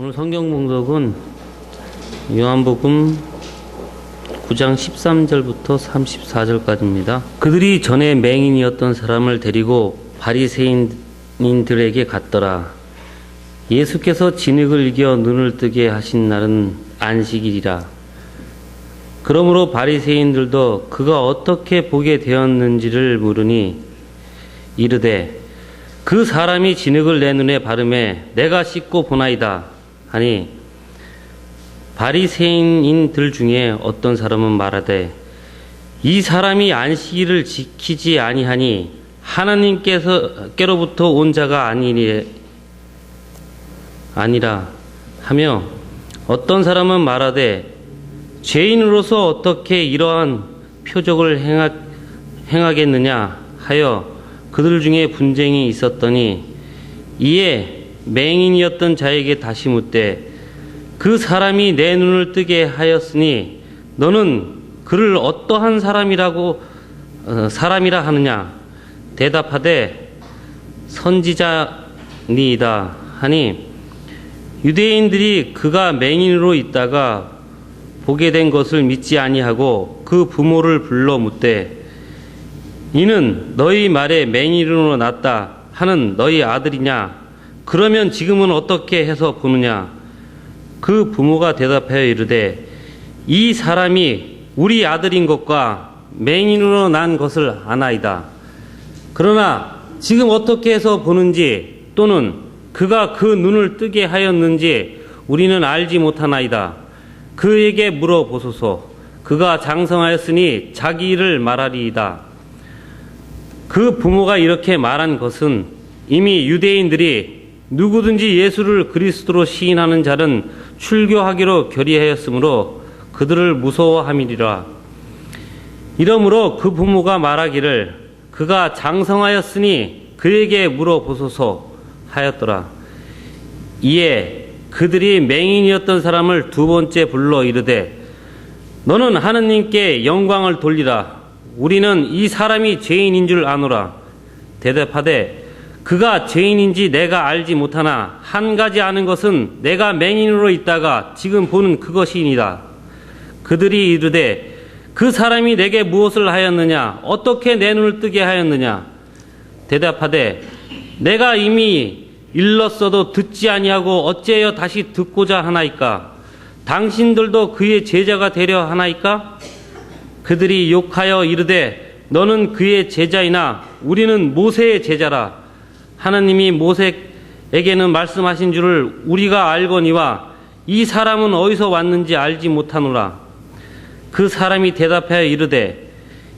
오늘 성경 봉독은 요한복음 9장 13절부터 34절까지입니다. 그들이 전에 맹인이었던 사람을 데리고 바리새인들에게 갔더라. 예수께서 진흙을 이겨 눈을 뜨게 하신 날은 안식일이라. 그러므로 바리새인들도 그가 어떻게 보게 되었는지를 물으니 이르되 그 사람이 진흙을 내 눈에 바르매 내가 씻고 보나이다 하니, 바리새인들 중에 어떤 사람은 말하되 이 사람이 안식일을 지키지 아니하니 하나님께로부터 온 자가 아니라 하며, 어떤 사람은 말하되 죄인으로서 어떻게 이러한 표적을 행하겠느냐 하여 그들 중에 분쟁이 있었더니, 이에 맹인이었던 자에게 다시 묻되 그 사람이 내 눈을 뜨게 하였으니 너는 그를 어떠한 사람이라 하느냐? 대답하되 선지자니이다 하니, 유대인들이 그가 맹인으로 있다가 보게 된 것을 믿지 아니하고 그 부모를 불러 묻되 이는 너희 말에 맹인으로 났다 하는 너희 아들이냐? 그러면 지금은 어떻게 해서 보느냐? 그 부모가 대답하여 이르되 이 사람이 우리 아들인 것과 맹인으로 난 것을 아나이다. 그러나 지금 어떻게 해서 보는지 또는 그가 그 눈을 뜨게 하였는지 우리는 알지 못하나이다. 그에게 물어보소서. 그가 장성하였으니 자기 일을 말하리이다. 그 부모가 이렇게 말한 것은 이미 유대인들이 누구든지 예수를 그리스도로 시인하는 자는 출교하기로 결의하였으므로 그들을 무서워함이리라. 이러므로 그 부모가 말하기를 그가 장성하였으니 그에게 물어보소서 하였더라. 이에 그들이 맹인이었던 사람을 두 번째 불러 이르되 너는 하느님께 영광을 돌리라. 우리는 이 사람이 죄인인 줄 아노라. 대답하되 그가 죄인인지 내가 알지 못하나 한 가지 아는 것은 내가 맹인으로 있다가 지금 보는 그것이니라. 그들이 이르되 그 사람이 내게 무엇을 하였느냐? 어떻게 내 눈을 뜨게 하였느냐? 대답하되 내가 이미 일렀어도 듣지 아니하고 어찌하여 다시 듣고자 하나이까? 당신들도 그의 제자가 되려 하나이까? 그들이 욕하여 이르되 너는 그의 제자이나 우리는 모세의 제자라. 하나님이 모세에게는 말씀하신 줄을 우리가 알거니와 이 사람은 어디서 왔는지 알지 못하노라. 그 사람이 대답하여 이르되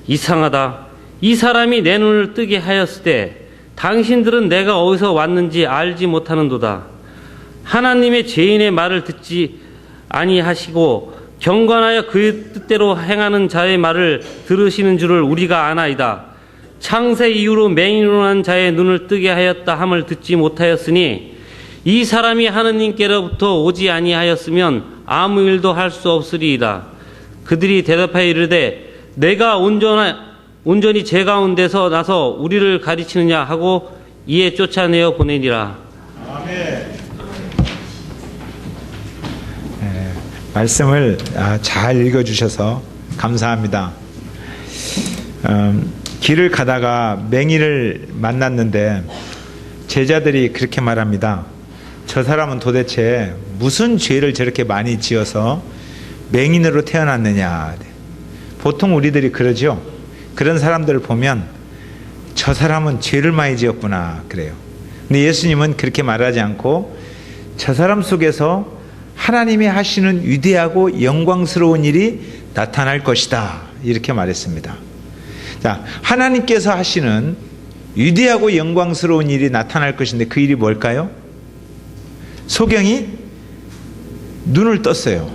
이상하다. 이 사람이 내 눈을 뜨게 하였으되 당신들은 내가 어디서 왔는지 알지 못하는도다. 하나님의 죄인의 말을 듣지 아니하시고 경건하여 그의 뜻대로 행하는 자의 말을 들으시는 줄을 우리가 아나이다. 창세 이후로 맹인으로 난 자의 눈을 뜨게 하였다 함을 듣지 못하였으니 이 사람이 하느님께로부터 오지 아니하였으면 아무 일도 할 수 없으리이다. 그들이 대답하여 이르되 내가 온전히 제 가운데서 나서 우리를 가르치느냐 하고 이에 쫓아내어 보내니라. 아멘. 말씀을 잘 읽어주셔서 감사합니다. 길을 가다가 맹인을 만났는데 제자들이 그렇게 말합니다. 저 사람은 도대체 무슨 죄를 저렇게 많이 지어서 맹인으로 태어났느냐. 보통 우리들이 그러죠. 그런 사람들을 보면 저 사람은 죄를 많이 지었구나 그래요. 근데 예수님은 그렇게 말하지 않고 저 사람 속에서 하나님이 하시는 위대하고 영광스러운 일이 나타날 것이다 이렇게 말했습니다. 자, 하나님께서 하시는 위대하고 영광스러운 일이 나타날 것인데 그 일이 뭘까요? 소경이 눈을 떴어요.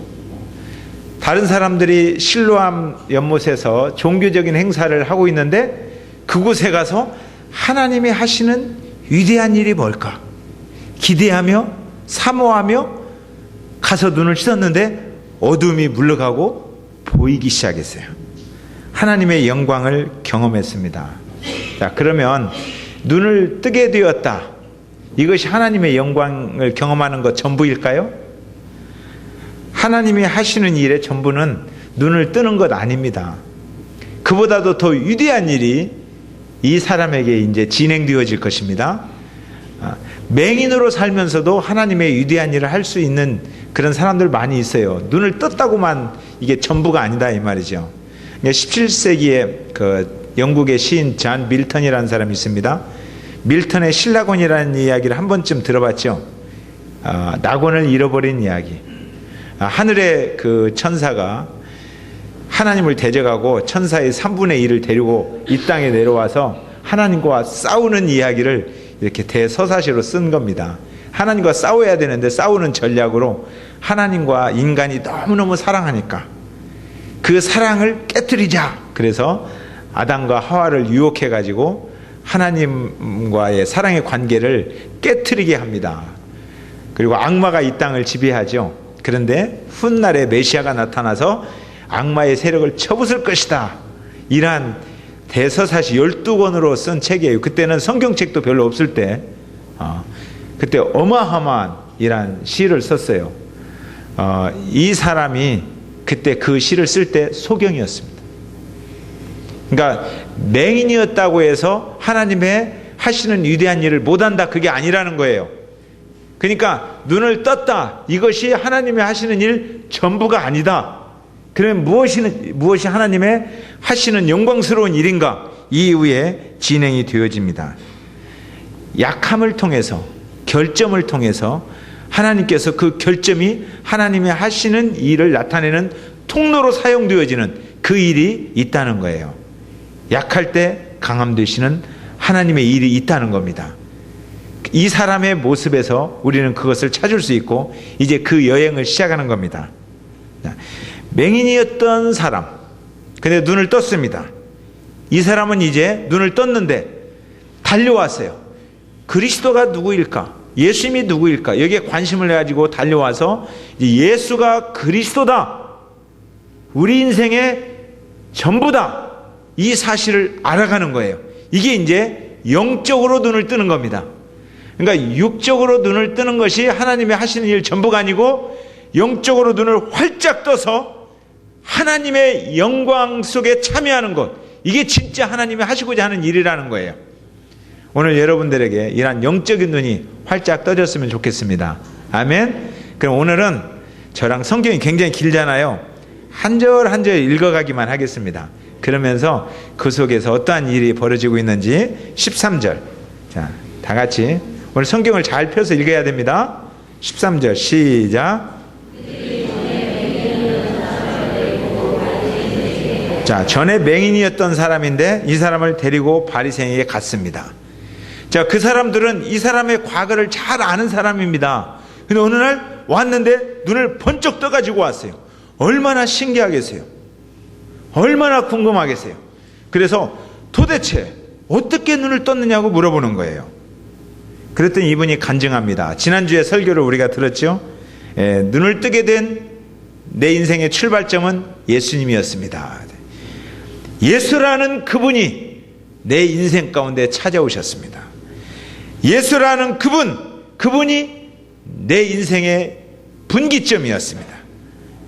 다른 사람들이 실로암 연못에서 종교적인 행사를 하고 있는데 그곳에 가서 하나님이 하시는 위대한 일이 뭘까? 기대하며 사모하며 가서 눈을 씻었는데 어둠이 물러가고 보이기 시작했어요. 하나님의 영광을 경험했습니다. 자, 그러면 눈을 뜨게 되었다. 이것이 하나님의 영광을 경험하는 것 전부일까요? 하나님이 하시는 일의 전부는 눈을 뜨는 것 아닙니다. 그보다도 더 위대한 일이 이 사람에게 이제 진행되어질 것입니다. 맹인으로 살면서도 하나님의 위대한 일을 할 수 있는 그런 사람들 많이 있어요. 눈을 떴다고만 이게 전부가 아니다 이 말이죠. 17세기에 그 영국의 시인 잔 밀턴이라는 사람이 있습니다. 밀턴의 신라곤이라는 이야기를 한 번쯤 들어봤죠. 낙원을 잃어버린 이야기. 하늘의 그 천사가 하나님을 대적하고 천사의 3분의 1을 데리고 이 땅에 내려와서 하나님과 싸우는 이야기를 이렇게 대서사시로 쓴 겁니다. 하나님과 싸워야 되는데 싸우는 전략으로 하나님과 인간이 너무너무 사랑하니까 그 사랑을 깨뜨리자. 그래서 아담과 하와를 유혹해 가지고 하나님과의 사랑의 관계를 깨뜨리게 합니다. 그리고 악마가 이 땅을 지배하죠. 그런데 훗날에 메시아가 나타나서 악마의 세력을 쳐부술 것이다. 이러한 대서사시 12권으로 쓴 책이에요. 그때는 성경책도 별로 없을 때 그때 어마어마한 이란 시를 썼어요. 이 사람이 그때 그 시를 쓸 때 소경이었습니다. 그러니까 맹인이었다고 해서 하나님의 하시는 위대한 일을 못한다 그게 아니라는 거예요. 그러니까 눈을 떴다. 이것이 하나님의 하시는 일 전부가 아니다. 그러면 무엇이 하나님의 하시는 영광스러운 일인가? 이후에 진행이 되어집니다. 약함을 통해서 결점을 통해서 하나님께서 그 결점이 하나님의 하시는 일을 나타내는 통로로 사용되어지는 그 일이 있다는 거예요. 약할 때 강함 되시는 하나님의 일이 있다는 겁니다. 이 사람의 모습에서 우리는 그것을 찾을 수 있고 이제 그 여행을 시작하는 겁니다. 맹인이었던 사람, 근데 눈을 떴습니다. 이 사람은 이제 눈을 떴는데 달려왔어요. 그리스도가 누구일까? 예수님이 누구일까? 여기에 관심을 가지고 달려와서 예수가 그리스도다. 우리 인생의 전부다. 이 사실을 알아가는 거예요. 이게 이제 영적으로 눈을 뜨는 겁니다. 그러니까 육적으로 눈을 뜨는 것이 하나님의 하시는 일 전부가 아니고 영적으로 눈을 활짝 떠서 하나님의 영광 속에 참여하는 것, 이게 진짜 하나님이 하시고자 하는 일이라는 거예요. 오늘 여러분들에게 이러한 영적인 눈이 활짝 떠졌으면 좋겠습니다. 아멘. 그럼 오늘은 저랑 성경이 굉장히 길잖아요. 한 절 한 절 읽어가기만 하겠습니다. 그러면서 그 속에서 어떠한 일이 벌어지고 있는지 13절. 자, 다 같이 오늘 성경을 잘 펴서 읽어야 됩니다. 13절 시작. 자, 전에 맹인이었던 사람인데 이 사람을 데리고 바리새인에게 갔습니다. 자, 그 사람들은 이 사람의 과거를 잘 아는 사람입니다. 근데 어느 날 왔는데 눈을 번쩍 떠가지고 왔어요. 얼마나 신기하겠어요. 얼마나 궁금하겠어요. 그래서 도대체 어떻게 눈을 떴느냐고 물어보는 거예요. 그랬더니 이분이 간증합니다. 지난주에 설교를 우리가 들었죠. 눈을 뜨게 된 내 인생의 출발점은 예수님이었습니다. 예수라는 그분이 내 인생 가운데 찾아오셨습니다. 예수라는 그분이 내 인생의 분기점이었습니다.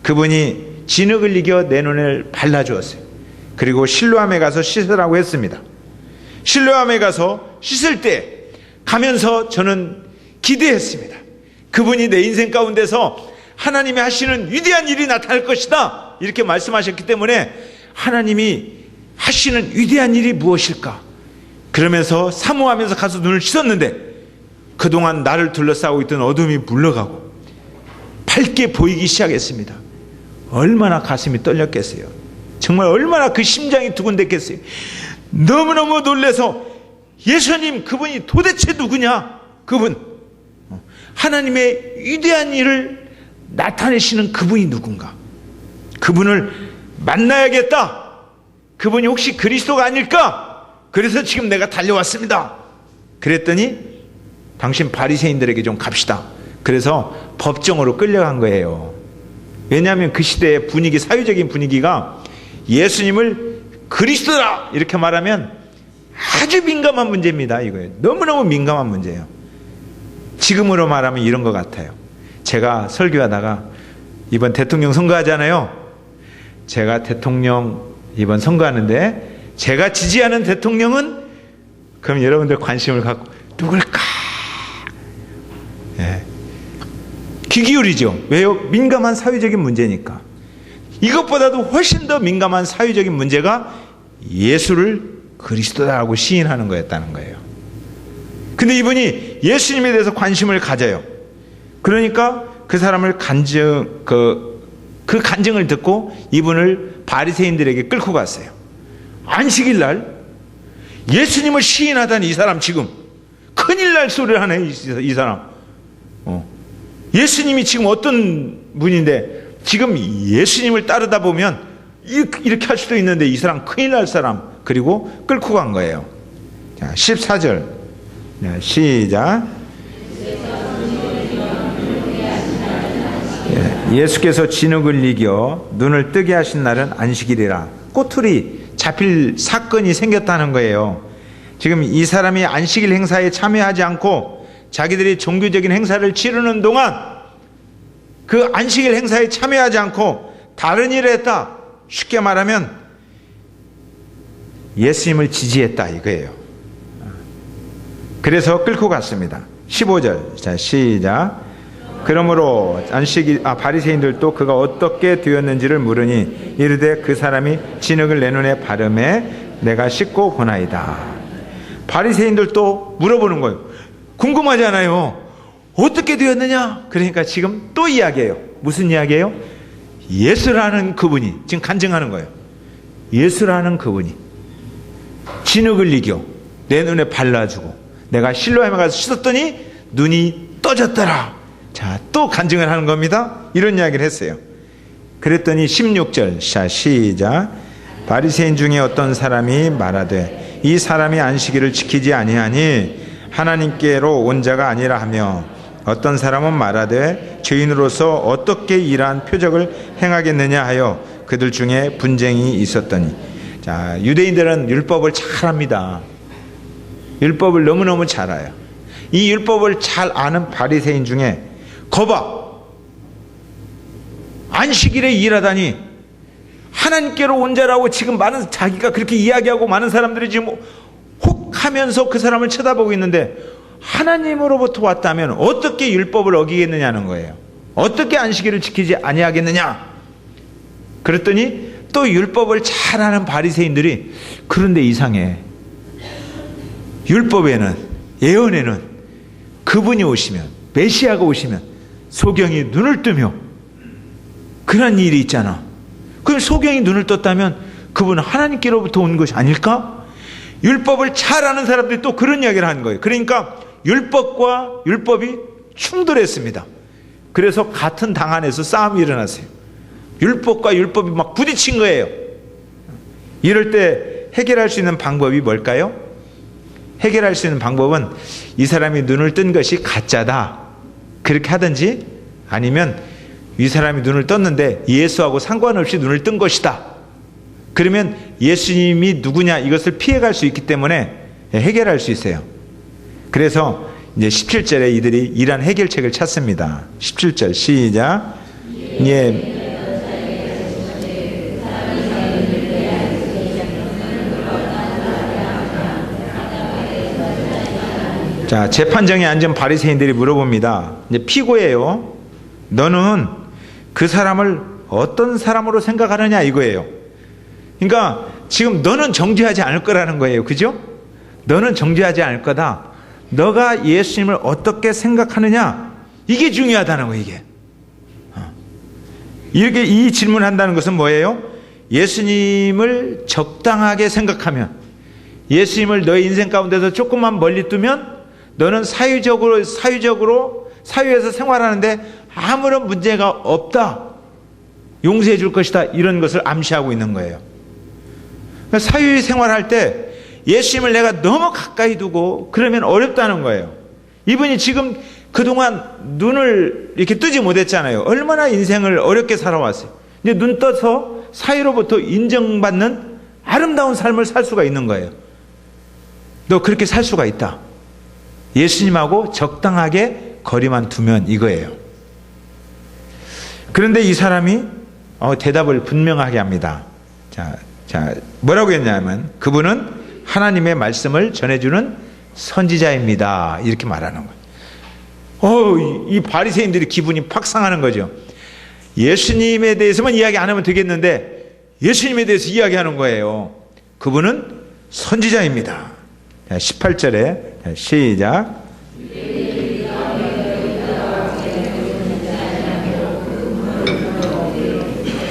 그분이 진흙을 이겨 내 눈을 발라주었어요. 그리고 실로암에 가서 씻으라고 했습니다. 실로암에 가서 씻을 때 가면서 저는 기대했습니다. 그분이 내 인생 가운데서 하나님이 하시는 위대한 일이 나타날 것이다 이렇게 말씀하셨기 때문에 하나님이 하시는 위대한 일이 무엇일까? 그러면서 사모하면서 가서 눈을 씻었는데 그동안 나를 둘러싸고 있던 어둠이 물러가고 밝게 보이기 시작했습니다. 얼마나 가슴이 떨렸겠어요. 정말 얼마나 그 심장이 두근댔겠어요. 너무너무 놀라서 예수님 그분이 도대체 누구냐? 그분 하나님의 위대한 일을 나타내시는 그분이 누군가? 그분을 만나야겠다. 그분이 혹시 그리스도가 아닐까? 그래서 지금 내가 달려왔습니다. 그랬더니 당신 바리새인들에게 좀 갑시다. 그래서 법정으로 끌려간 거예요. 왜냐하면 그 시대의 분위기, 사회적인 분위기가 예수님을 그리스도다 이렇게 말하면 아주 민감한 문제입니다. 이거예요. 너무너무 민감한 문제예요. 지금으로 말하면 이런 것 같아요. 제가 설교하다가 이번 대통령 선거하잖아요. 제가 대통령 이번 선거하는데 제가 지지하는 대통령은, 그럼 여러분들 관심을 갖고 누굴까? 예. 귀 기울이죠. 왜요? 민감한 사회적인 문제니까. 이것보다도 훨씬 더 민감한 사회적인 문제가 예수를 그리스도다라고 시인하는 거였다는 거예요. 근데 이분이 예수님에 대해서 관심을 가져요. 그러니까 그 사람을 그 간증을 듣고 이분을 바리새인들에게 끌고 갔어요. 안식일 날 예수님을 시인하다니, 이 사람 지금 큰일 날 소리를 하네, 이 사람. 예수님이 지금 어떤 분인데 지금 예수님을 따르다 보면 이렇게 할 수도 있는데 이 사람 큰일 날 사람. 그리고 끌고 간 거예요. 자, 14절 시작. 예수께서 진흙을 이겨 눈을 뜨게 하신 날은 안식일이라. 꼬투리 잡힐 사건이 생겼다는 거예요. 지금 이 사람이 안식일 행사에 참여하지 않고 자기들이 종교적인 행사를 치르는 동안 그 안식일 행사에 참여하지 않고 다른 일을 했다. 쉽게 말하면 예수님을 지지했다 이거예요. 그래서 끌고 갔습니다. 15절 자 시작. 그러므로 바리새인들도 그가 어떻게 되었는지를 물으니 이르되 그 사람이 진흙을 내 눈에 바르매 내가 씻고 보나이다. 바리새인들도 물어보는 거예요. 궁금하잖아요. 어떻게 되었느냐? 그러니까 지금 또 이야기해요. 무슨 이야기예요? 예수라는 그분이 지금 간증하는 거예요. 예수라는 그분이 진흙을 이겨 내 눈에 발라주고 내가 실로암에 가서 씻었더니 눈이 떠졌더라. 자, 또 간증을 하는 겁니다. 이런 이야기를 했어요. 그랬더니 16절 자 시작. 바리새인 중에 어떤 사람이 말하되 이 사람이 안식일을 지키지 아니하니 하나님께로 온 자가 아니라 하며 어떤 사람은 말하되 죄인으로서 어떻게 이러한 표적을 행하겠느냐 하여 그들 중에 분쟁이 있었더니. 자, 유대인들은 율법을 잘 압니다. 율법을 너무너무 잘 알아요. 이 율법을 잘 아는 바리새인 중에 거봐, 안식일에 일하다니 하나님께로 온 자라고 지금 많은 자기가 그렇게 이야기하고 많은 사람들이 지금 혹 하면서 그 사람을 쳐다보고 있는데 하나님으로부터 왔다면 어떻게 율법을 어기겠느냐는 거예요. 어떻게 안식일을 지키지 아니하겠느냐. 그랬더니 또 율법을 잘 아는 바리새인들이 그런데 이상해. 율법에는 예언에는 그분이 오시면 메시아가 오시면 소경이 눈을 뜨며 그런 일이 있잖아. 그럼 소경이 눈을 떴다면 그분은 하나님께로부터 온 것이 아닐까? 율법을 잘 아는 사람들이 또 그런 이야기를 하는 거예요. 그러니까 율법과 율법이 충돌했습니다. 그래서 같은 당 안에서 싸움이 일어났어요. 율법과 율법이 막 부딪힌 거예요. 이럴 때 해결할 수 있는 방법이 뭘까요? 해결할 수 있는 방법은 이 사람이 눈을 뜬 것이 가짜다 그렇게 하든지, 아니면 이 사람이 눈을 떴는데 예수하고 상관없이 눈을 뜬 것이다. 그러면 예수님이 누구냐 이것을 피해갈 수 있기 때문에 해결할 수 있어요. 그래서 이제 17절에 이들이 이러한 해결책을 찾습니다. 17절 시작. 예. 자, 재판정에 앉은 바리새인들이 물어봅니다. 이제 피고예요. 너는 그 사람을 어떤 사람으로 생각하느냐 이거예요. 그러니까 지금 너는 정죄하지 않을 거라는 거예요. 그죠? 너는 정죄하지 않을 거다. 너가 예수님을 어떻게 생각하느냐 이게 중요하다는 거예요. 이게 이렇게 이 질문한다는 것은 뭐예요? 예수님을 적당하게 생각하면, 예수님을 너의 인생 가운데서 조금만 멀리 두면 너는 사회적으로 사회에서 생활하는데 아무런 문제가 없다, 용서해 줄 것이다, 이런 것을 암시하고 있는 거예요. 그러니까 사회생활할 때 예수님을 내가 너무 가까이 두고 그러면 어렵다는 거예요. 이분이 지금 그동안 눈을 이렇게 뜨지 못했잖아요. 얼마나 인생을 어렵게 살아왔어요. 이제 눈 떠서 사회로부터 인정받는 아름다운 삶을 살 수가 있는 거예요. 너 그렇게 살 수가 있다. 예수님하고 적당하게 거리만 두면 이거예요. 그런데 이 사람이 대답을 분명하게 합니다. 자, 뭐라고 했냐면 그분은 하나님의 말씀을 전해주는 선지자입니다. 이렇게 말하는 거예요. 이 바리새인들이 기분이 팍 상하는 거죠. 예수님에 대해서만 이야기 안 하면 되겠는데 예수님에 대해서 이야기하는 거예요. 그분은 선지자입니다. 18절에 시작.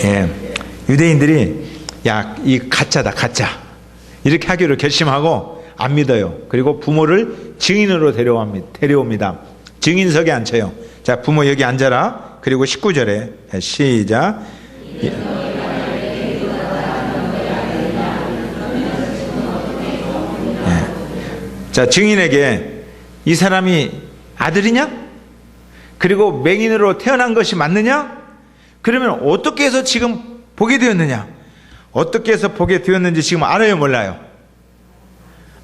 예, 유대인들이 이 가짜다 가짜 이렇게 하기로 결심하고 안 믿어요. 그리고 부모를 증인으로 데려옵니다. 증인석에 앉혀요. 자, 부모 여기 앉아라. 그리고 19절에 시작. 자, 증인에게 이 사람이 아들이냐? 그리고 맹인으로 태어난 것이 맞느냐? 그러면 어떻게 해서 지금 보게 되었느냐? 어떻게 해서 보게 되었는지 지금 알아요, 몰라요?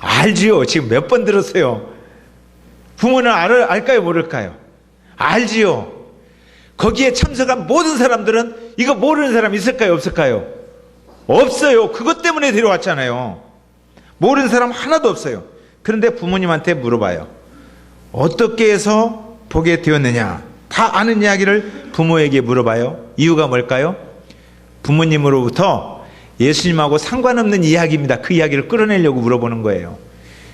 알지요. 지금 몇 번 들었어요. 부모는 알까요, 모를까요? 알지요. 거기에 참석한 모든 사람들은 이거 모르는 사람 있을까요, 없을까요? 없어요. 그것 때문에 데려왔잖아요. 모르는 사람 하나도 없어요. 그런데 부모님한테 물어봐요. 어떻게 해서 보게 되었느냐? 다 아는 이야기를 부모에게 물어봐요. 이유가 뭘까요? 부모님으로부터 예수님하고 상관없는 이야기입니다. 그 이야기를 끌어내려고 물어보는 거예요.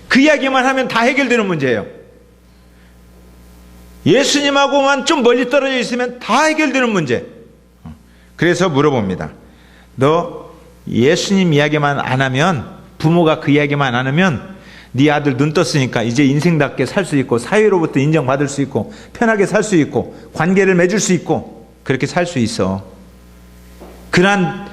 그 이야기만 하면 다 해결되는 문제예요. 예수님하고만 좀 멀리 떨어져 있으면 다 해결되는 문제. 그래서 물어봅니다. 너 예수님 이야기만 안 하면, 부모가 그 이야기만 안 하면 네 아들 눈 떴으니까 이제 인생답게 살 수 있고 사회로부터 인정받을 수 있고 편하게 살 수 있고 관계를 맺을 수 있고 그렇게 살 수 있어. 그런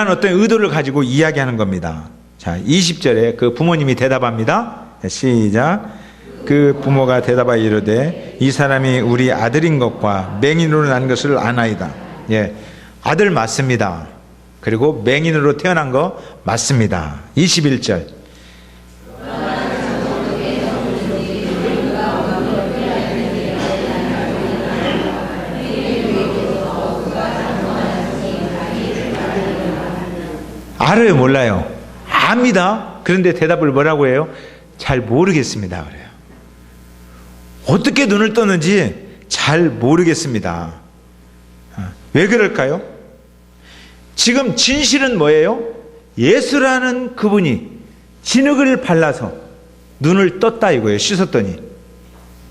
어떤 의도를 가지고 이야기하는 겁니다. 자, 20절에 그 부모님이 대답합니다. 시작. 그 부모가 대답하여 이르되 이 사람이 우리 아들인 것과 맹인으로 난 것을 아나이다. 예, 아들 맞습니다. 그리고 맹인으로 태어난 거 맞습니다. 21절. 알아요, 몰라요? 압니다. 그런데 대답을 뭐라고 해요? 잘 모르겠습니다. 그래요. 어떻게 눈을 떴는지 잘 모르겠습니다. 왜 그럴까요? 지금 진실은 뭐예요? 예수라는 그분이 진흙을 발라서 눈을 떴다 이거예요. 씻었더니.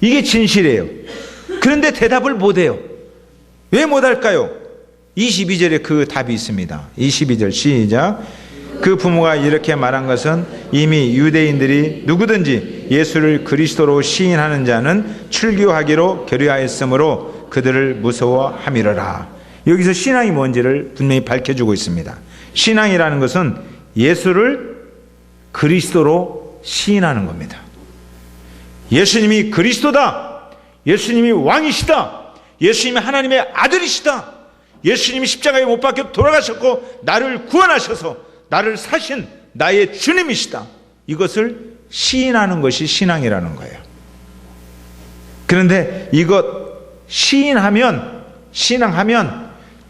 이게 진실이에요. 그런데 대답을 못해요. 왜 못할까요? 22절에 그 답이 있습니다. 22절 시작. 그 부모가 이렇게 말한 것은 이미 유대인들이 누구든지 예수를 그리스도로 시인하는 자는 출교하기로 결의하였으므로 그들을 무서워함이러라. 여기서 신앙이 뭔지를 분명히 밝혀주고 있습니다. 신앙이라는 것은 예수를 그리스도로 시인하는 겁니다. 예수님이 그리스도다. 예수님이 왕이시다. 예수님이 하나님의 아들이시다. 예수님이 십자가에 못 박혀 돌아가셨고 나를 구원하셔서 나를 사신 나의 주님이시다. 이것을 시인하는 것이 신앙이라는 거예요. 그런데 이것 신앙하면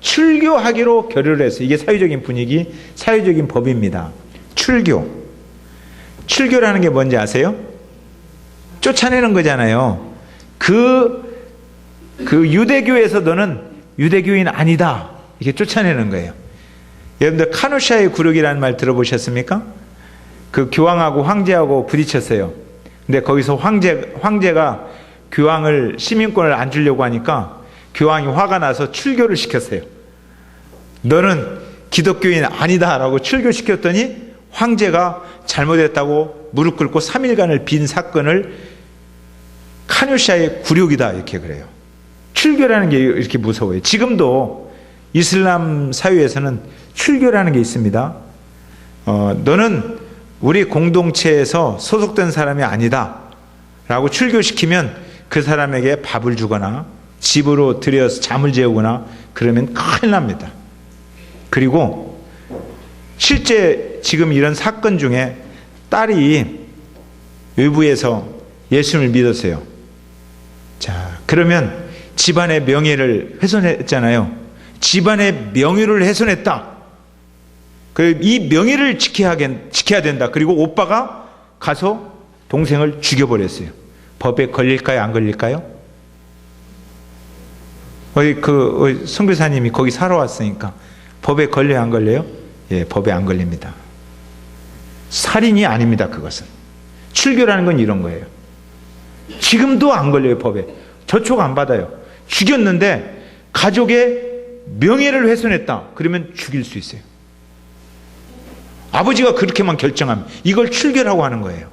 출교하기로 결의를 해서, 이게 사회적인 분위기, 사회적인 법입니다. 출교라는 게 뭔지 아세요? 쫓아내는 거잖아요. 그 유대교에서 너는 유대교인 아니다, 이렇게 쫓아내는 거예요. 여러분들 카누샤의 굴욕이라는 말 들어보셨습니까? 그 교황하고 황제하고 부딪혔어요. 근데 거기서 황제가 교황을 시민권을 안 주려고 하니까 교황이 화가 나서 출교를 시켰어요. 너는 기독교인 아니다라고 출교시켰더니 황제가 잘못했다고 무릎 꿇고 3일간을 빈 사건을 카누샤의 굴욕이다 이렇게 그래요. 출교라는 게 이렇게 무서워요. 지금도 이슬람 사회에서는 출교라는 게 있습니다. 너는 우리 공동체에서 소속된 사람이 아니다 라고 출교시키면 그 사람에게 밥을 주거나 집으로 들여서 잠을 재우거나 그러면 큰일 납니다. 그리고 실제 지금 이런 사건 중에 딸이 외부에서 예수님을 믿었어요. 자, 그러면 집안의 명예를 훼손했잖아요. 집안의 명예를 훼손했다. 이 명예를 지켜야 된다. 그리고 오빠가 가서 동생을 죽여버렸어요. 법에 걸릴까요? 안 걸릴까요? 선교사님이 거기 살아왔으니까 법에 걸려요? 안 걸려요? 예, 법에 안 걸립니다. 살인이 아닙니다. 그것은. 출교라는 건 이런 거예요. 지금도 안 걸려요. 법에. 저촉 안 받아요. 죽였는데 가족의 명예를 훼손했다. 그러면 죽일 수 있어요. 아버지가 그렇게만 결정하면 이걸 출교라고 하는 거예요.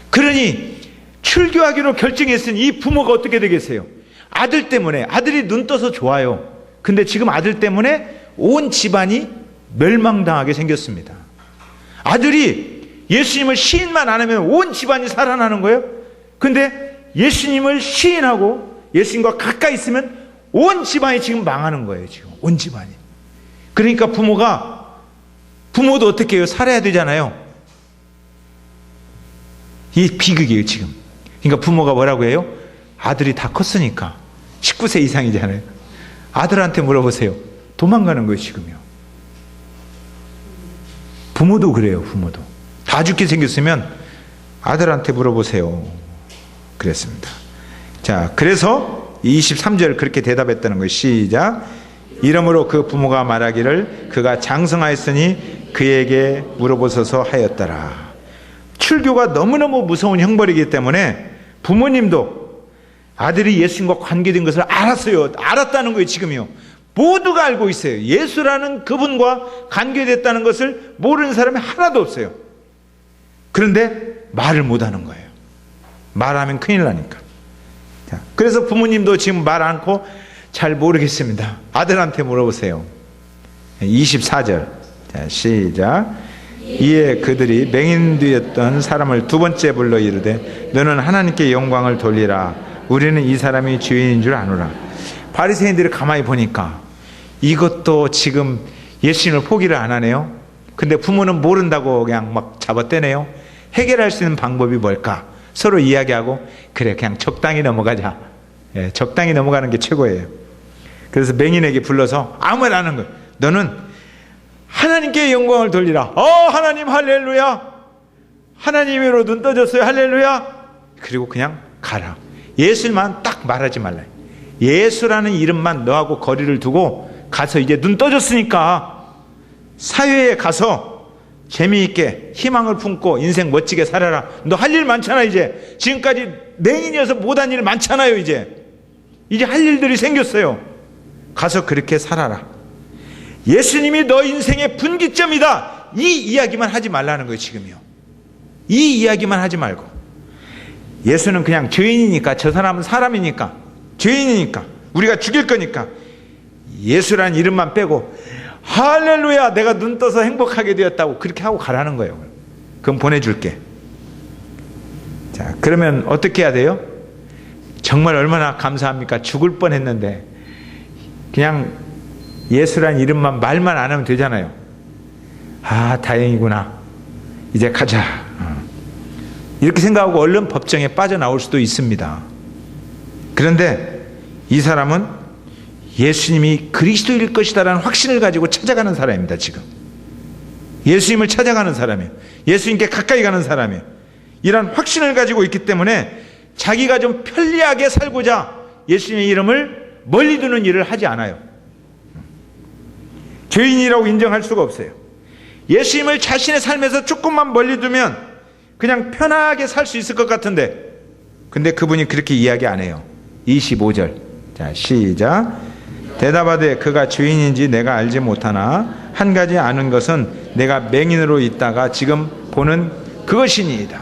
그러니 출교하기로 결정했으니 이 부모가 어떻게 되겠어요? 아들 때문에, 아들이 눈 떠서 좋아요. 근데 지금 아들 때문에 온 집안이 멸망당하게 생겼습니다. 아들이 예수님을 시인만 안 하면 온 집안이 살아나는 거예요. 근데 예수님을 시인하고 예수님과 가까이 있으면 온 집안이 지금 망하는 거예요. 지금 온 집안이. 그러니까 부모도 어떻게 해요? 살아야 되잖아요. 이 비극이에요 지금. 그러니까 부모가 뭐라고 해요? 아들이 다 컸으니까 19세 이상이잖아요. 아들한테 물어보세요. 도망가는 거예요 지금요. 부모도 그래요. 부모도 다 죽게 생겼으면 아들한테 물어보세요. 그랬습니다. 자, 그래서 23절 그렇게 대답했다는 거예요. 시작. 이러므로 그 부모가 말하기를 그가 장성하였으니 그에게 물어보소서 하였더라. 출교가 너무너무 무서운 형벌이기 때문에 부모님도 아들이 예수님과 관계된 것을 알았어요. 알았다는 거예요 지금요. 모두가 알고 있어요. 예수라는 그분과 관계됐다는 것을 모르는 사람이 하나도 없어요. 그런데 말을 못하는 거예요. 말하면 큰일 나니까. 자, 그래서 부모님도 지금 말 않고 잘 모르겠습니다. 아들한테 물어보세요. 24절. 자, 시작. 이에 그들이 맹인되었던 사람을 두 번째 불러 이르되 너는 하나님께 영광을 돌리라. 우리는 이 사람이 죄인인 줄 아노라. 바리새인들이 가만히 보니까 이것도 지금 예수님을 포기를 안 하네요. 근데 부모는 모른다고 그냥 막 잡아떼네요. 해결할 수 있는 방법이 뭘까? 서로 이야기하고 그래 그냥 적당히 넘어가자. 예, 적당히 넘어가는 게 최고예요. 그래서 맹인에게 불러서 아무 말 안 하는 거예요. 너는 하나님께 영광을 돌리라. 하나님 할렐루야. 하나님으로 눈 떠졌어요. 할렐루야. 그리고 그냥 가라. 예수만 딱 말하지 말라. 예수라는 이름만 너하고 거리를 두고 가서 이제 눈 떠졌으니까 사회에 가서 재미있게 희망을 품고 인생 멋지게 살아라. 너 할 일 많잖아. 이제 지금까지 맹인이어서 못한 일 많잖아요. 이제 할 일들이 생겼어요. 가서 그렇게 살아라. 예수님이 너 인생의 분기점이다. 이 이야기만 하지 말라는 거예요 지금요. 이 이야기만 하지 말고 예수는 그냥 죄인이니까, 저 사람은 사람이니까, 죄인이니까, 우리가 죽일 거니까 예수라는 이름만 빼고 할렐루야 내가 눈 떠서 행복하게 되었다고 그렇게 하고 가라는 거예요. 그럼 보내줄게. 자, 그러면 어떻게 해야 돼요? 정말 얼마나 감사합니까? 죽을 뻔했는데 그냥 예수라는 이름만 말만 안 하면 되잖아요. 아, 다행이구나. 이제 가자. 이렇게 생각하고 얼른 법정에 빠져나올 수도 있습니다. 그런데 이 사람은 예수님이 그리스도일 것이다라는 확신을 가지고 찾아가는 사람입니다. 지금 예수님을 찾아가는 사람이에요. 예수님께 가까이 가는 사람이에요. 이런 확신을 가지고 있기 때문에 자기가 좀 편리하게 살고자 예수님의 이름을 멀리 두는 일을 하지 않아요. 죄인이라고 인정할 수가 없어요. 예수님을 자신의 삶에서 조금만 멀리 두면 그냥 편하게 살 수 있을 것 같은데 근데 그분이 그렇게 이야기 안 해요. 25절. 자, 시작. 대답하되 그가 죄인인지 내가 알지 못하나 한 가지 아는 것은 내가 맹인으로 있다가 지금 보는 그것이니이다.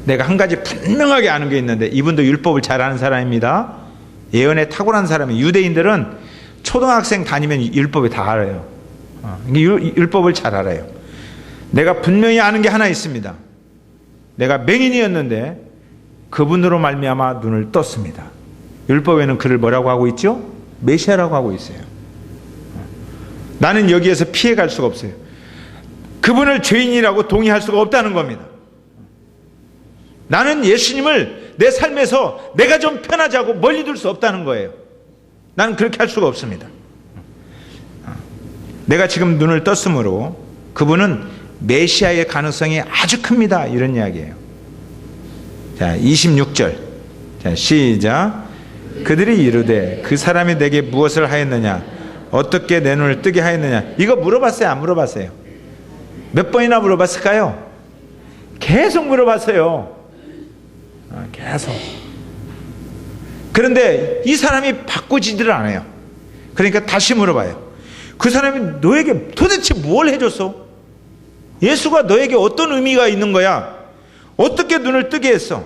내가 한 가지 분명하게 아는 게 있는데 이분도 율법을 잘 아는 사람입니다. 예언에 탁월한 사람이 유대인들은 초등학생 다니면 율법을 다 알아요. 율법을 잘 알아요. 내가 분명히 아는 게 하나 있습니다. 내가 맹인이었는데 그분으로 말미암아 눈을 떴습니다. 율법에는 그를 뭐라고 하고 있죠? 메시아라고 하고 있어요. 나는 여기에서 피해갈 수가 없어요. 그분을 죄인이라고 동의할 수가 없다는 겁니다. 나는 예수님을 내 삶에서 내가 좀 편하자고 멀리 둘 수 없다는 거예요. 나는 그렇게 할 수가 없습니다. 내가 지금 눈을 떴으므로 그분은 메시아의 가능성이 아주 큽니다. 이런 이야기예요. 자, 26절. 자, 시작. 그들이 이르되 그 사람이 내게 무엇을 하였느냐? 어떻게 내 눈을 뜨게 하였느냐? 이거 물어봤어요? 안 물어봤어요? 몇 번이나 물어봤을까요? 계속 물어봤어요. 계속. 그런데 이 사람이 바꾸지를 않아요. 그러니까 다시 물어봐요. 그 사람이 너에게 도대체 뭘 해줬어? 예수가 너에게 어떤 의미가 있는 거야? 어떻게 눈을 뜨게 했어?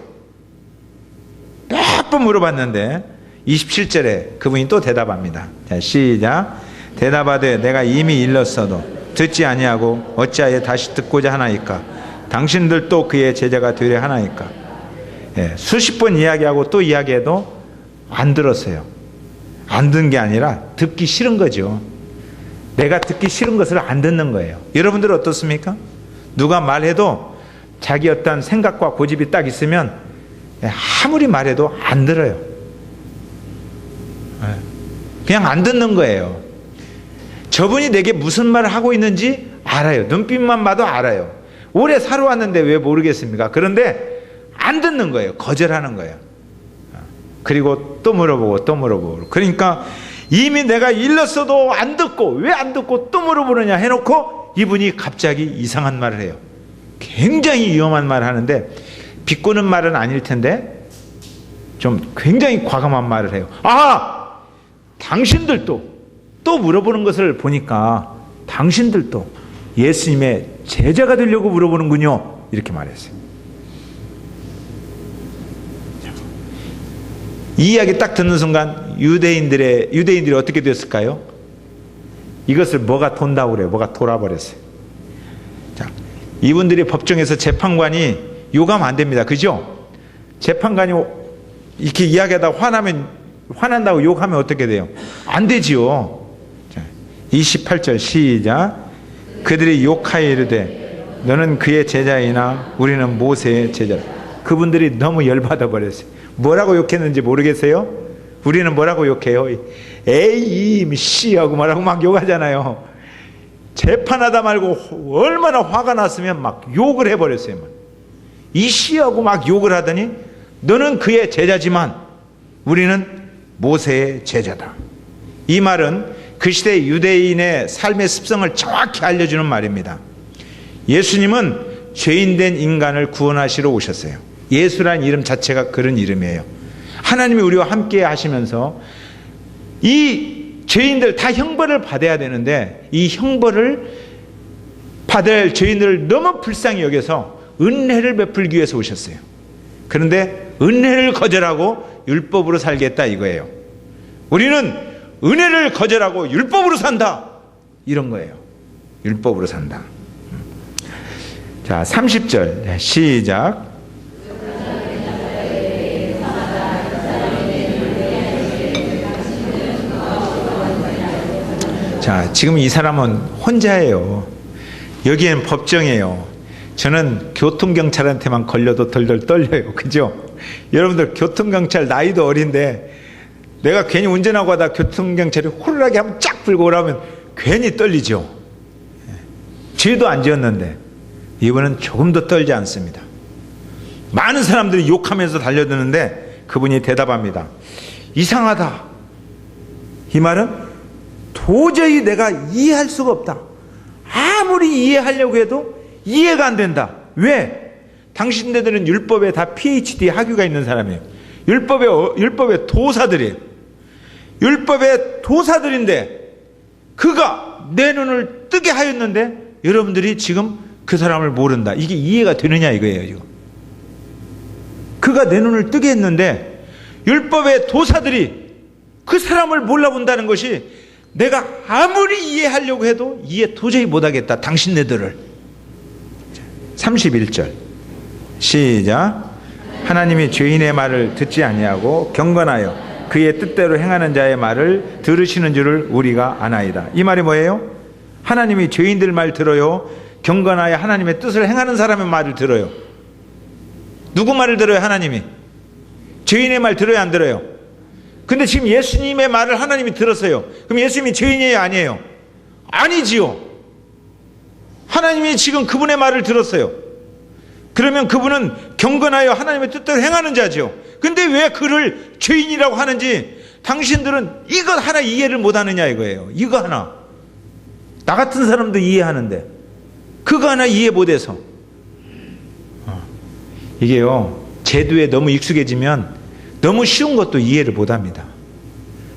몇 번 물어봤는데 27절에 그분이 또 대답합니다. 자, 시작. 대답하되 내가 이미 일렀어도 듣지 아니하고 어찌하여 다시 듣고자 하나이까? 당신들도 그의 제자가 되려 하나이까? 예, 수십 번 이야기하고 또 이야기해도 안 들었어요. 안 듣는 게 아니라 듣기 싫은 거죠. 내가 듣기 싫은 것을 안 듣는 거예요. 여러분들은 어떻습니까? 누가 말해도 자기 어떤 생각과 고집이 딱 있으면 아무리 말해도 안 들어요. 그냥 안 듣는 거예요. 저분이 내게 무슨 말을 하고 있는지 알아요. 눈빛만 봐도 알아요. 오래 살아왔는데 왜 모르겠습니까? 그런데 안 듣는 거예요. 거절하는 거예요. 그리고 또 물어보고 또 물어보고. 그러니까 이미 내가 일렀어도 안 듣고 왜 안 듣고 또 물어보느냐 해놓고 이분이 갑자기 이상한 말을 해요. 굉장히 위험한 말을 하는데 비꼬는 말은 아닐 텐데 좀 굉장히 과감한 말을 해요. 아! 당신들도 또 물어보는 것을 보니까 당신들도 예수님의 제자가 되려고 물어보는군요. 이렇게 말했어요. 이 이야기 딱 듣는 순간 유대인들이 어떻게 됐을까요? 이것을 뭐가 돈다고 그래요. 뭐가 돌아버렸어요. 자, 이분들이 법정에서 재판관이 욕하면 안 됩니다. 그죠? 재판관이 이렇게 이야기하다 화난다고 욕하면 어떻게 돼요? 안 되지요. 자, 28절 시작. 그들이 욕하여 이르되 너는 그의 제자이나 우리는 모세의 제자라. 그분들이 너무 열받아 버렸어요. 뭐라고 욕했는지 모르겠어요? 우리는 뭐라고 욕해요? 에이 씨하고 뭐라고 막 욕하잖아요. 재판하다 말고 얼마나 화가 났으면 막 욕을 해버렸어요. 이 씨하고 막 욕을 하더니 너는 그의 제자지만 우리는 모세의 제자다. 이 말은 그 시대 유대인의 삶의 습성을 정확히 알려주는 말입니다. 예수님은 죄인된 인간을 구원하시러 오셨어요. 예수란 이름 자체가 그런 이름이에요. 하나님이 우리와 함께 하시면서 이 죄인들 다 형벌을 받아야 되는데 이 형벌을 받을 죄인들을 너무 불쌍히 여겨서 은혜를 베풀기 위해서 오셨어요. 그런데 은혜를 거절하고 율법으로 살겠다 이거예요. 우리는 은혜를 거절하고 율법으로 산다 이런 거예요. 율법으로 산다. 자, 30절 시작. 자, 지금 이 사람은 혼자예요. 여기엔 법정이에요. 저는 교통경찰한테만 걸려도 덜덜 떨려요. 그죠? 여러분들 교통경찰 나이도 어린데 내가 괜히 운전하고 하다 교통경찰이 호루라기 한번 쫙 불고 오라면 괜히 떨리죠. 죄도 안 지었는데 이분은 조금도 떨지 않습니다. 많은 사람들이 욕하면서 달려드는데 그분이 대답합니다. 이상하다. 이 말은 도저히 내가 이해할 수가 없다. 아무리 이해하려고 해도 이해가 안 된다. 왜? 당신네들은 율법에 다 PhD 학위가 있는 사람이에요. 율법의 도사들이에요. 율법의 도사들인데 그가 내 눈을 뜨게 하였는데 여러분들이 지금 그 사람을 모른다. 이게 이해가 되느냐 이거예요. 지금. 그가 내 눈을 뜨게 했는데 율법의 도사들이 그 사람을 몰라본다는 것이 내가 아무리 이해하려고 해도 이해 도저히 못하겠다. 당신네들을. 31절 시작. 하나님이 죄인의 말을 듣지 아니하고 경건하여 그의 뜻대로 행하는 자의 말을 들으시는 줄을 우리가 아나이다. 이 말이 뭐예요? 하나님이 죄인들 말 들어요. 경건하여 하나님의 뜻을 행하는 사람의 말을 들어요. 누구 말을 들어요? 하나님이. 죄인의 말 들어요, 안 들어요? 근데 지금 예수님의 말을 하나님이 들었어요. 그럼 예수님이 죄인이에요, 아니에요? 아니지요. 하나님이 지금 그분의 말을 들었어요. 그러면 그분은 경건하여 하나님의 뜻대로 행하는 자죠. 근데 왜 그를 죄인이라고 하는지 당신들은 이것 하나 이해를 못하느냐 이거예요. 이거 하나. 나 같은 사람도 이해하는데 그거 하나 이해 못해서. 이게요, 제도에 너무 익숙해지면 너무 쉬운 것도 이해를 못합니다.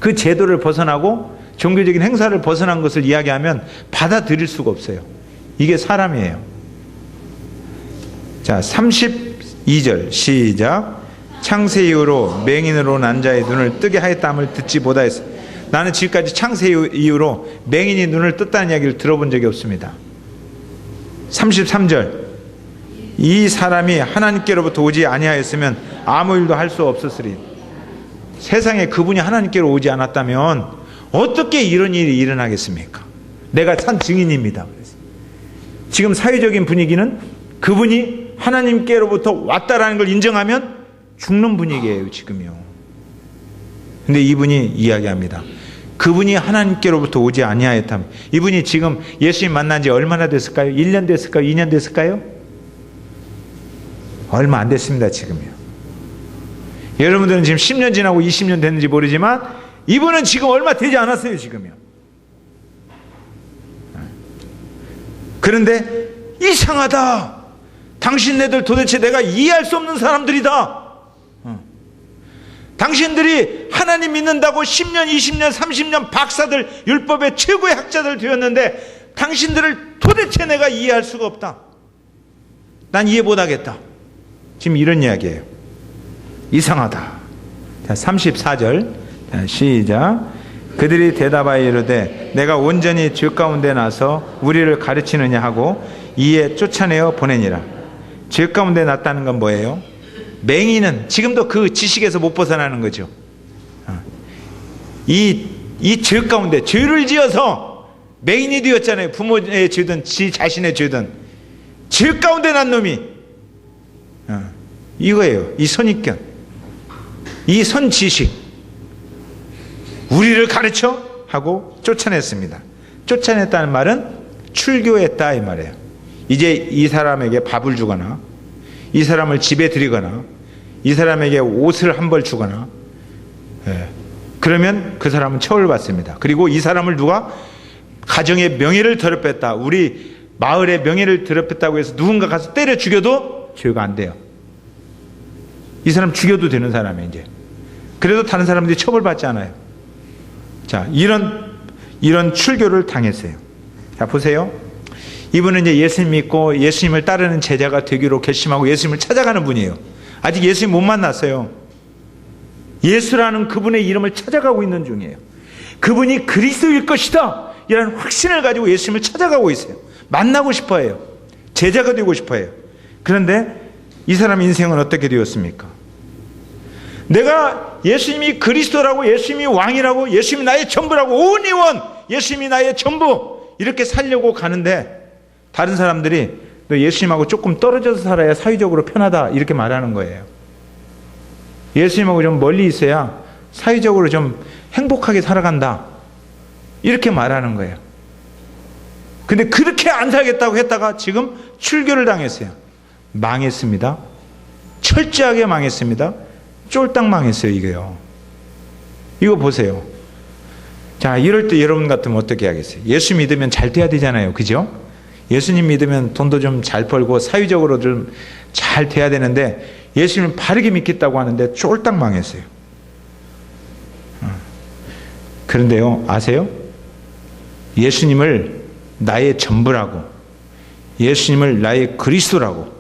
그 제도를 벗어나고 종교적인 행사를 벗어난 것을 이야기하면 받아들일 수가 없어요. 이게 사람이에요. 자, 32절 시작. 창세 이후로 맹인으로 난 자의 눈을 뜨게 하였다함을 듣지 못하였어. 나는 지금까지 창세 이후로 맹인이 눈을 떴다는 이야기를 들어본 적이 없습니다. 33절. 이 사람이 하나님께로부터 오지 아니하였으면 아무 일도 할 수 없었으리. 세상에 그분이 하나님께로 오지 않았다면 어떻게 이런 일이 일어나겠습니까? 내가 산 증인입니다. 지금 사회적인 분위기는 그분이 하나님께로부터 왔다라는 걸 인정하면 죽는 분위기예요, 지금요. 근데 이분이 이야기합니다. 그분이 하나님께로부터 오지 아니하였다면, 이분이 지금 예수님 만난 지 얼마나 됐을까요? 1년 됐을까요? 2년 됐을까요? 얼마 안 됐습니다, 지금요. 여러분들은 지금 10년 지나고 20년 됐는지 모르지만 이분은 지금 얼마 되지 않았어요, 지금요. 그런데 이상하다. 당신네들 도대체 내가 이해할 수 없는 사람들이다. 당신들이 하나님 믿는다고 10년, 20년, 30년 박사들, 율법의 최고의 학자들 되었는데 당신들을 도대체 내가 이해할 수가 없다. 난 이해 못하겠다. 지금 이런 이야기예요. 이상하다. 자, 34절 자, 시작. 그들이 대답하여 이르되 내가 온전히 죄 가운데 나서 우리를 가르치느냐 하고 이에 쫓아내어 보내니라. 죄 가운데 났다는 건 뭐예요? 맹인은 지금도 그 지식에서 못 벗어나는 거죠. 이 죄 가운데 죄를 지어서 맹인이 되었잖아요. 부모의 죄든 지 자신의 죄든 죄 가운데 난 놈이 이거예요. 이 선입견, 이 선지식, 우리를 가르쳐 하고 쫓아냈습니다. 쫓아냈다는 말은 출교했다 이 말이에요. 이제 이 사람에게 밥을 주거나 이 사람을 집에 들이거나 이 사람에게 옷을 한 벌 주거나 그러면 그 사람은 처벌받습니다. 그리고 이 사람을 누가 가정의 명예를 더럽혔다, 우리 마을의 명예를 더럽혔다고 해서 누군가 가서 때려 죽여도 죄가 안 돼요. 이 사람 죽여도 되는 사람이에요. 이제 그래도 다른 사람들이 처벌받지 않아요. 자, 이런 출교를 당했어요. 자, 보세요. 이분은 이제 예수님 믿고 예수님을 따르는 제자가 되기로 결심하고 예수님을 찾아가는 분이에요. 아직 예수님 못 만났어요. 예수라는 그분의 이름을 찾아가고 있는 중이에요. 그분이 그리스도일 것이다 이라는 확신을 가지고 예수님을 찾아가고 있어요. 만나고 싶어 해요. 제자가 되고 싶어 해요. 그런데 이 사람 인생은 어떻게 되었습니까? 내가 예수님이 그리스도라고, 예수님이 왕이라고, 예수님이 나의 전부라고, 온리원 예수님이 나의 전부 이렇게 살려고 가는데 다른 사람들이 너 예수님하고 조금 떨어져서 살아야 사회적으로 편하다 이렇게 말하는 거예요. 예수님하고 좀 멀리 있어야 사회적으로 좀 행복하게 살아간다 이렇게 말하는 거예요. 근데 그렇게 안 살겠다고 했다가 지금 출교를 당했어요. 망했습니다. 철저하게 망했습니다. 쫄딱 망했어요, 이게요. 이거 보세요. 자, 이럴 때 여러분 같으면 어떻게 하겠어요? 예수 믿으면 잘 돼야 되잖아요. 그죠? 예수님 믿으면 돈도 좀 잘 벌고 사회적으로 좀 잘 돼야 되는데 예수님을 바르게 믿겠다고 하는데 쫄딱 망했어요. 그런데요, 아세요? 예수님을 나의 전부라고, 예수님을 나의 그리스도라고,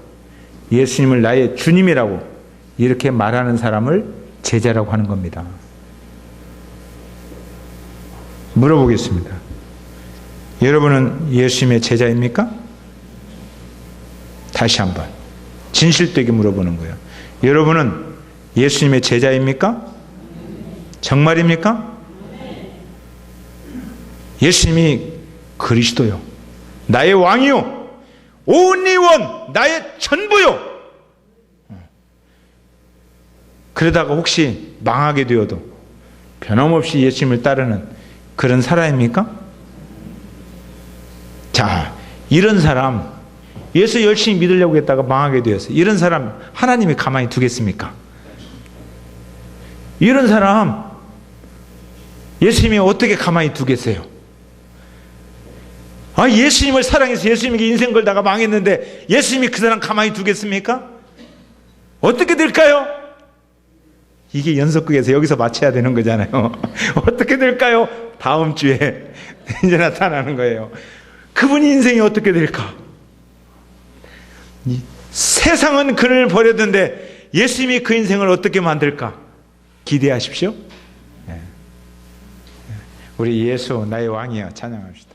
예수님을 나의 주님이라고 이렇게 말하는 사람을 제자라고 하는 겁니다. 물어보겠습니다. 여러분은 예수님의 제자입니까? 다시 한번 진실되게 물어보는 거예요. 여러분은 예수님의 제자입니까? 정말입니까? 예수님이 그리스도요, 나의 왕이요, 온리원 나의 전부요. 그러다가 혹시 망하게 되어도 변함없이 예수님을 따르는 그런 사람입니까? 자, 이런 사람, 예수 열심히 믿으려고 했다가 망하게 되었어요. 이런 사람 하나님이 가만히 두겠습니까? 이런 사람 예수님이 어떻게 가만히 두겠어요? 아, 예수님을 사랑해서 예수님에게 인생 걸다가 망했는데 예수님이 그 사람 가만히 두겠습니까? 어떻게 될까요? 이게 연속극에서 여기서 마쳐야 되는 거잖아요. 어떻게 될까요? 다음 주에 이제 나타나는 거예요. 그분이 인생이 어떻게 될까? 세상은 그를 버렸는데 예수님이 그 인생을 어떻게 만들까? 기대하십시오. 우리 예수 나의 왕이여 찬양합시다.